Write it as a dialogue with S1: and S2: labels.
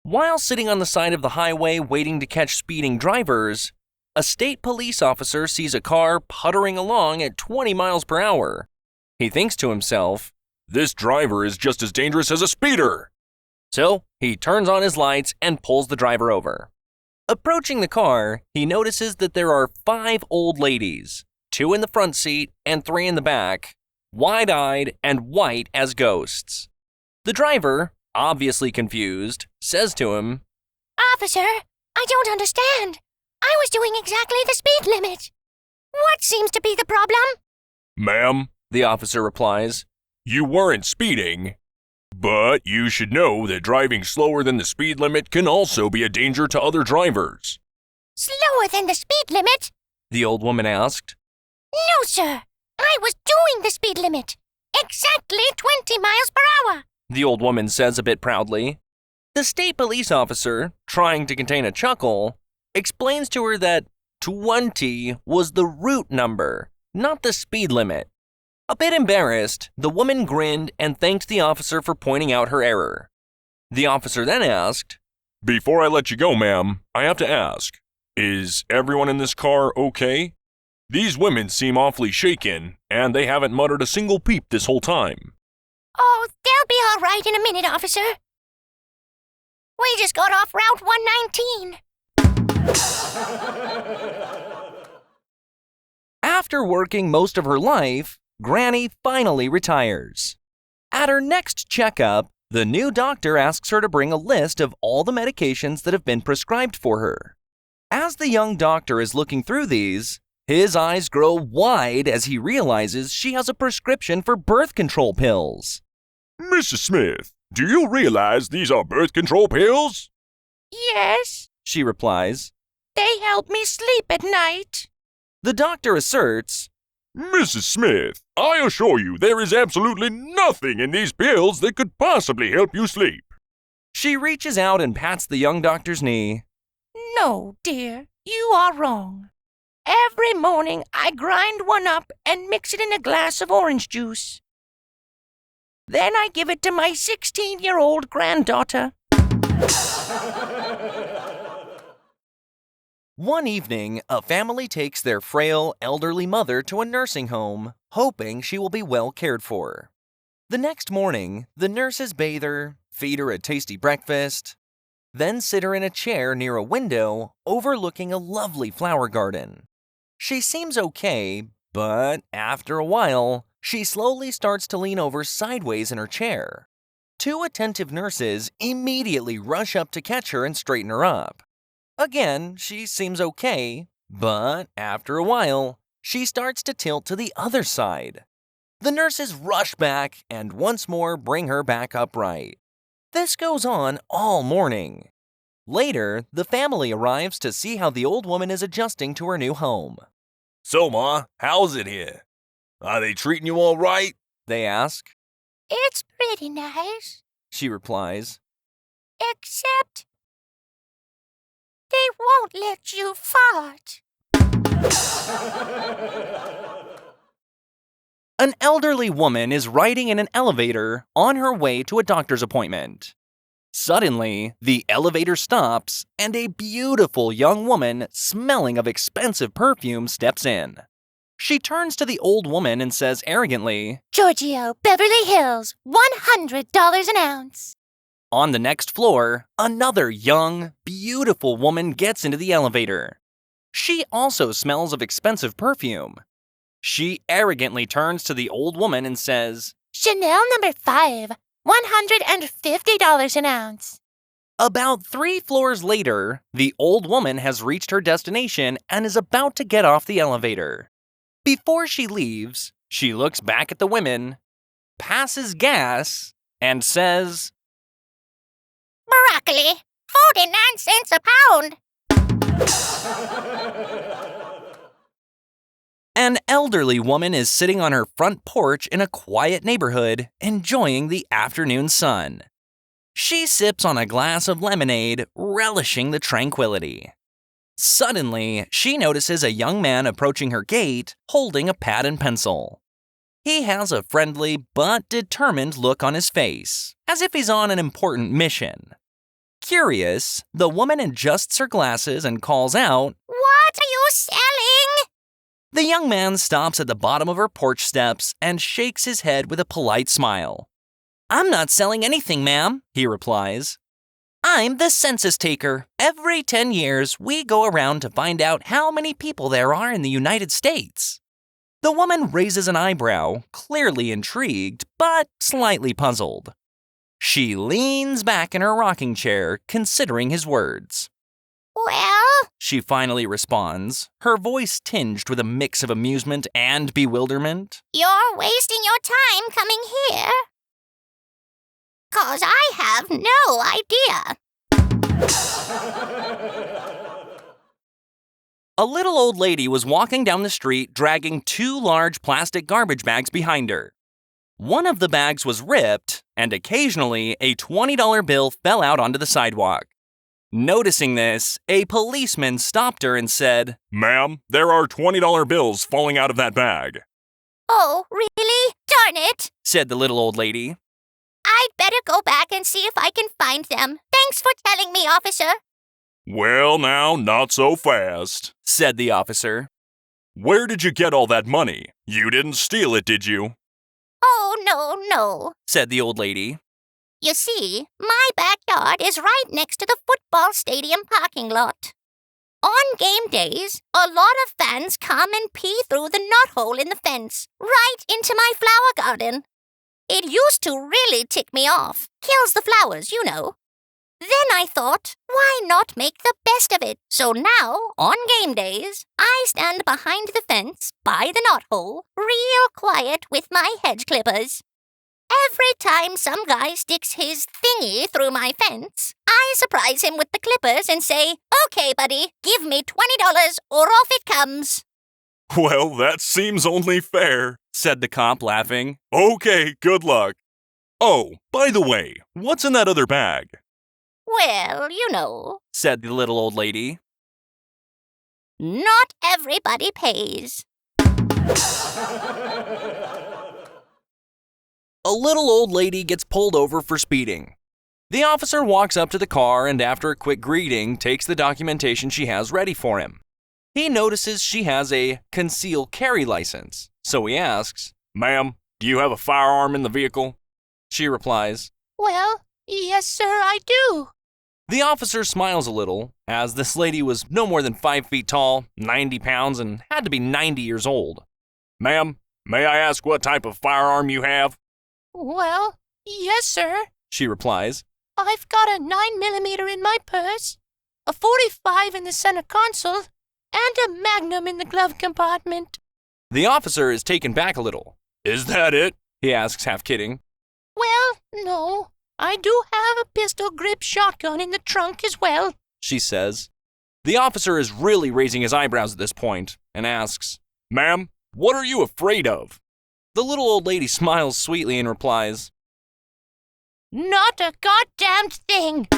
S1: While sitting on the side of the highway waiting to catch speeding drivers, a state police officer sees a car puttering along at 20 miles per hour. He thinks to himself, "This driver is just as dangerous as a speeder." So he turns on his lights and pulls the driver over. Approaching the car, he notices that there are 5 old ladies, 2 in the front seat and 3 in the back, wide-eyed and white as ghosts. The driver, obviously confused, says to him,
S2: "Officer, I don't understand. I was doing exactly the speed limit. What seems to be the problem?"
S3: "Ma'am," the officer replies, "you weren't speeding. But you should know that driving slower than the speed limit can also be a danger to other drivers."
S2: "Slower than the speed limit?"
S1: the old woman asked.
S2: "No, sir. I was doing the speed limit. Exactly 20 miles per hour."
S1: The old woman says a bit proudly. The state police officer, trying to contain a chuckle, explains to her that 20 was the route number, not the speed limit. A bit embarrassed, the woman grinned and thanked the officer for pointing out her error. The officer then asked,
S3: "Before I let you go, ma'am, I have to ask, is everyone in this car okay? These women seem awfully shaken, and they haven't muttered a single peep this whole time."
S2: "Oh, they'll be all right in a minute, officer. We just got off Route 119.
S1: After working most of her life, Granny finally retires. At her next checkup, the new doctor asks her to bring a list of all the medications that have been prescribed for her. As the young doctor is looking through these, his eyes grow wide as he realizes she has a prescription for birth control pills.
S3: "Mrs. Smith, do you realize these are birth control pills?"
S2: "Yes,"
S1: she replies.
S2: "they help me sleep at night."
S1: The doctor asserts,
S3: "Mrs. Smith, I assure you there is absolutely nothing in these pills that could possibly help you sleep."
S1: She reaches out and pats the young doctor's knee.
S2: "No, dear, you are wrong. Every morning I grind one up and mix it in a glass of orange juice. Then I give it to my 16-year-old granddaughter."
S1: One evening, a family takes their frail, elderly mother to a nursing home, hoping she will be well cared for. The next morning, the nurses bathe her, feed her a tasty breakfast, then sit her in a chair near a window overlooking a lovely flower garden. She seems okay, but after a while, she slowly starts to lean over sideways in her chair. 2 attentive nurses immediately rush up to catch her and straighten her up. Again, she seems okay, but after a while, she starts to tilt to the other side. The nurses rush back and once more bring her back upright. This goes on all morning. Later, the family arrives to see how the old woman is adjusting to her new home.
S3: "So, Ma, how's it here? Are they treating you all right?"
S1: They ask.
S2: "It's pretty nice,
S1: She replies.
S2: except they won't let you fart."
S1: An elderly woman is riding in an elevator on her way to a doctor's appointment. Suddenly, the elevator stops and a beautiful young woman smelling of expensive perfume steps in. She turns to the old woman and says arrogantly,
S2: "Giorgio, Beverly Hills, $100 an ounce."
S1: On the next floor, another young, beautiful woman gets into the elevator. She also smells of expensive perfume. She arrogantly turns to the old woman and says,
S2: "Chanel number 5, $150 an ounce."
S1: About 3 floors later, the old woman has reached her destination and is about to get off the elevator. Before she leaves, she looks back at the women, passes gas, and says,
S2: "Broccoli, 49 cents a pound."
S1: An elderly woman is sitting on her front porch in a quiet neighborhood, enjoying the afternoon sun. She sips on a glass of lemonade, relishing the tranquility. Suddenly, she notices a young man approaching her gate, holding a pad and pencil. He has a friendly but determined look on his face, as if he's on an important mission. Curious, the woman adjusts her glasses and calls out,
S2: What are you selling?
S1: The young man stops at the bottom of her porch steps and shakes his head with a polite smile. I'm not selling anything, ma'am, he replies. I'm the census taker. Every 10 years, we go around to find out how many people there are in the United States. The woman raises an eyebrow, clearly intrigued, but slightly puzzled. She leans back in her rocking chair, considering his words.
S2: Well,
S1: She finally responds, her voice tinged with a mix of amusement and bewilderment.
S2: you're wasting your time coming here. 'Cause I have no idea.
S1: A little old lady was walking down the street dragging 2 large plastic garbage bags behind her. One of the bags was ripped, and occasionally a $20 bill fell out onto the sidewalk. Noticing this, a policeman stopped her and said,
S3: Ma'am, there are $20 bills falling out of that bag.
S2: Oh, really? Darn it.
S1: said the little old lady.
S2: I'd better go back and see if I can find them. Thanks for telling me, officer.
S3: Well, now, not so fast,
S1: said the officer.
S3: Where did you get all that money? You didn't steal it, did you?
S2: Oh, no,
S1: said the old lady.
S2: You see, my backyard is right next to the football stadium parking lot. On game days, a lot of fans come and pee through the knothole in the fence, right into my flower garden. It used to really tick me off. Kills the flowers, you know. Then I thought, why not make the best of it? So now, on game days, I stand behind the fence, by the knothole, real quiet with my hedge clippers. Every time some guy sticks his thingy through my fence, I surprise him with the clippers and say, Okay, buddy, give me $20 or off it comes.
S3: Well, that seems only fair,
S1: said the cop, laughing.
S3: Okay, good luck. Oh, by the way, what's in that other bag?
S2: Well, you know,
S1: said the little old lady.
S2: not everybody pays.
S1: A little old lady gets pulled over for speeding. The officer walks up to the car and after a quick greeting, takes the documentation she has ready for him. He notices she has a concealed carry license, so he asks,
S3: Ma'am, do you have a firearm in the vehicle?
S1: She replies,
S2: Well, yes, sir, I do.
S1: The officer smiles a little, as this lady was no more than 5 feet tall, 90 pounds, and had to be 90 years old.
S3: Ma'am, may I ask what type of firearm you have?
S4: Well, yes, sir.
S1: She replies,
S4: I've got a 9mm in my purse, a 45 in the center console, and a Magnum in the glove compartment.
S1: The officer is taken back a little.
S3: Is that it?
S1: He asks, half kidding.
S4: Well, no, I do have a pistol grip shotgun in the trunk as well.
S1: She says. The officer is really raising his eyebrows at this point and asks,
S3: Ma'am, what are you afraid of?
S1: The little old lady smiles sweetly and replies,
S4: Not a goddamned thing.